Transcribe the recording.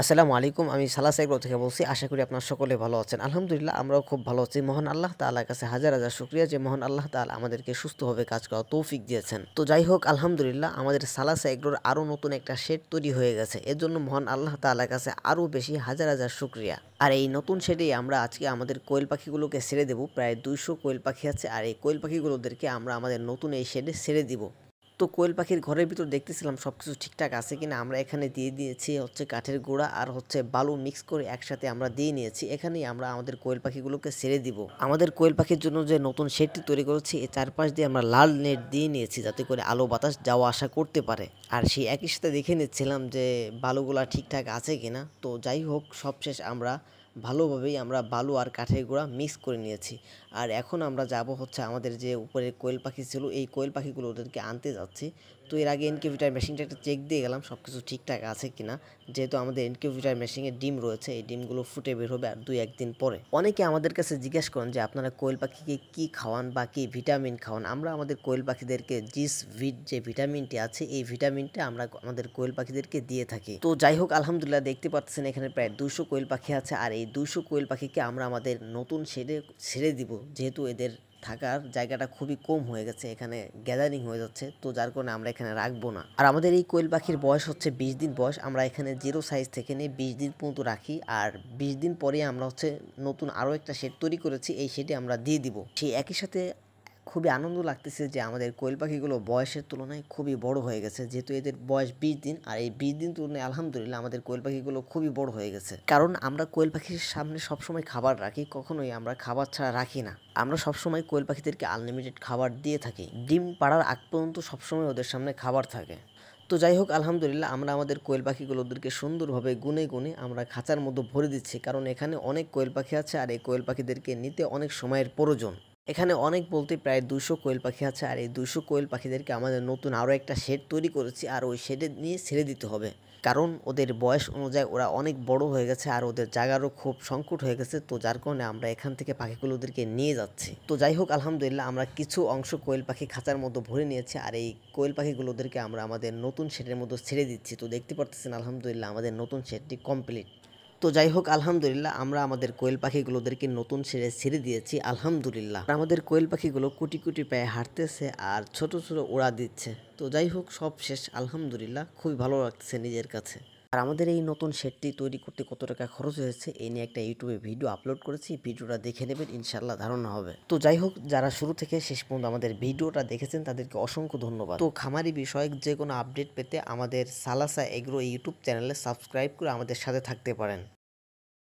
আসসালামু আলাইকুম। আমি সালাহ সাইকো থেকে বলছি। আশা করি আপনারা সকলে ভালো আছেন। আলহামদুলিল্লাহ আমরাও খুব ভালো আছি। মহান আল্লাহ তাআলার কাছে হাজার, হাজার শুকরিয়া যে মহান আল্লাহ তাআলা আমাদেরকে সুস্থভাবে কাজ করার তৌফিক দিয়েছেন। তো যাই হোক আলহামদুলিল্লাহ আমাদের সালাহ সাইকোর আরও নতুন একটা শেড তৈরি হয়ে গেছে। এর জন্য মহান আল্লাহ তাআলার কাছে আরও বেশি হাজার, হাজার শুকরিয়া। আর এই নতুন শেডেই আমরা আজকে আমাদের কোয়েল পাখিগুলোকে ছেড়ে দেব। প্রায় ২০০ কোয়েল পাখি আছে। আর এই কোয়েল পাখিগুলোদেরকে আমরা আমাদের নতুন এই শেডে ছেড়ে দিব। তো কোয়েল পাখির ঘরের ভিতর দেখতেছিলাম সবকিছু ঠিকঠাক আছে কিনা। আমরা এখানে দিয়ে দিয়েছি হচ্ছে কাঠের গুঁড়া আর হচ্ছে বালু মিক্স করে একসাথে আমরা দিয়ে নিয়েছি। এখানেই আমরা আমাদের কোয়েল পাখিগুলোকে ছেড়ে দিব। আমাদের কোয়েল পাখির জন্য যে নতুন শেডটি তৈরি করেছি এর চারপাশ দিয়ে আমরা লাল নেট দিয়ে নিয়েছি যাতে করে আলো বাতাস যাওয়া আসা করতে পারে। আর সেই একই সাথে দেখে নিচ্ছিলাম যে বালুগুলা ঠিকঠাক আছে কিনা। তো যাই হোক সবশেষ আমরা ভালোভাবেই আমরা বালু আর কাঠের গুঁড়া মিক্স করে নিয়েছি। আর এখন আমরা যাব হচ্ছে আমাদের যে উপরে কোয়েল পাখি ছিল এই কোয়েল পাখিগুলো ওদেরকে আনতে যাচ্ছি। তো এর আগে ইনকিউবেটর মেশিনটা একটা চেক দিয়ে গেলাম সব কিছু ঠিকঠাক আছে কিনা। যেহেতু আমাদের ইনকিউবেটর মেশিনে ডিম রয়েছে এই ডিমগুলো ফুটে বের হবে আর ২-১ দিন পরে। অনেকে আমাদের কাছে জিজ্ঞেস করেন যে আপনারা কোয়েল পাখিকে কী খাওয়ান বা কী ভিটামিন খাওয়ান। আমরা আমাদের কোয়েল পাখিদেরকে জিস ভিট যে ভিটামিনটি আছে এই ভিটামিনটা আমরা আমাদের কোয়েল পাখিদেরকে দিয়ে থাকি। তো যাই হোক আলহামদুলিল্লাহ দেখতে পাচ্ছেন এখানে প্রায় ২০০ কোয়েল পাখি আছে। আর এই ২০০ কোয়েল পাখিকে আমরা আমাদের নতুন শেডে ছেড়ে দিব। যেহেতু এদের থাকার জায়গাটা খুবই কম হয়ে গেছে, এখানে গ্যাদারিং হয়ে যাচ্ছে, তো যার কারণে আমরা এখানে রাখবো না। আর আমাদের এই কোয়েল পাখির বয়স হচ্ছে ২০ দিন বয়স। আমরা এখানে 0 সাইজ থেকে নিয়ে ২০ দিন পর্যন্ত রাখি। আর ২০ দিন পরে আমরা হচ্ছে নতুন আরও একটা শেড তৈরি করেছি, এই শেডে আমরা দিয়ে দিব। সেই একই সাথে খুবই আনন্দ লাগতেছে যে আমাদের কোয়েল পাখিগুলো বয়সের তুলনায় খুবই বড় হয়ে গেছে। যেহেতু এদের বয়স ২০ দিন আর এই ২০ দিন তুলনায় আলহামদুলিল্লাহ আমাদের কোয়েল পাখিগুলো খুবই বড় হয়ে গেছে। কারণ আমরা কোয়েল পাখির সামনে সবসময় খাবার রাখি, কখনোই আমরা খাবার ছাড়া রাখি না। আমরা সবসময় কোয়েল পাখিদেরকে আনলিমিটেড খাবার দিয়ে থাকি। ডিম পাড়ার আগ পর্যন্ত সবসময় ওদের সামনে খাবার থাকে। তো যাই হোক আলহামদুলিল্লাহ আমরা আমাদের কোয়েল পাখিগুলো ওদেরকে সুন্দরভাবে গুনে গুনে আমরা খাঁচার মধ্যে ভরে দিচ্ছি। কারণ এখানে অনেক কোয়েল পাখি আছে আর এই কোয়েল পাখিদেরকে নিতে অনেক সময়ের প্রয়োজন। এখানে অনেক বলতে প্রায় ২০০ কোয়েল পাখি আছে। আর এই ২০০ কোয়েল পাখিদেরকে আমাদের নতুন আরও একটা শেড তৈরি করেছি আর ওই শেডে নিয়ে ছেড়ে দিতে হবে। কারণ ওদের বয়স অনুযায়ী ওরা অনেক বড় হয়ে গেছে আর ওদের জায়গারও খুব সংকট হয়ে গেছে। তো যার কারণে আমরা এখান থেকে পাখিগুলো ওদেরকে নিয়ে যাচ্ছি। তো যাই হোক আলহামদুলিল্লাহ আমরা কিছু অংশ কোয়েল পাখি খাঁচার মধ্যে ভরে নিয়েছি আর এই কোয়েল পাখিগুলো ওদেরকে আমরা আমাদের নতুন শেডের মধ্যে ছেড়ে দিচ্ছি। তো দেখতে পারতেছেন আলহামদুলিল্লাহ আমাদের নতুন শেডটি কমপ্লিট। তো যাই হোক আলহামদুলিল্লাহ আমরা আমাদের কোয়েল পাখিগুলোদেরকে নতুন ছেড়ে দিয়েছি আলহামদুলিল্লাহ। আর আমাদের কোয়েল পাখিগুলো কোটি কোটি পায়ে হাঁটতেছে আর ছোট ছোট ওড়া দিচ্ছে। তো যাই হোক সব শেষ আলহামদুলিল্লাহ, খুবই ভালো লাগতেছে নিজের কাছে। আর আমাদের এই নতুন শেডটি তৈরি করতে কত টাকা খরচ হয়েছে এই নিয়ে একটা ইউটিউবে ভিডিও আপলোড করেছি, ভিডিওটা দেখে নেবেন, ইনশাল্লাহ ধারণা হবে। তো যাই হোক যারা শুরু থেকে শেষ পর্যন্ত আমাদের ভিডিওটা দেখেছেন তাদেরকে অসংখ্য ধন্যবাদ। তো খামারি বিষয়ক যে কোনো আপডেট পেতে আমাদের সালাসা এগ্রো ইউটিউব চ্যানেলে সাবস্ক্রাইব করে আমাদের সাথে থাকতে পারেন।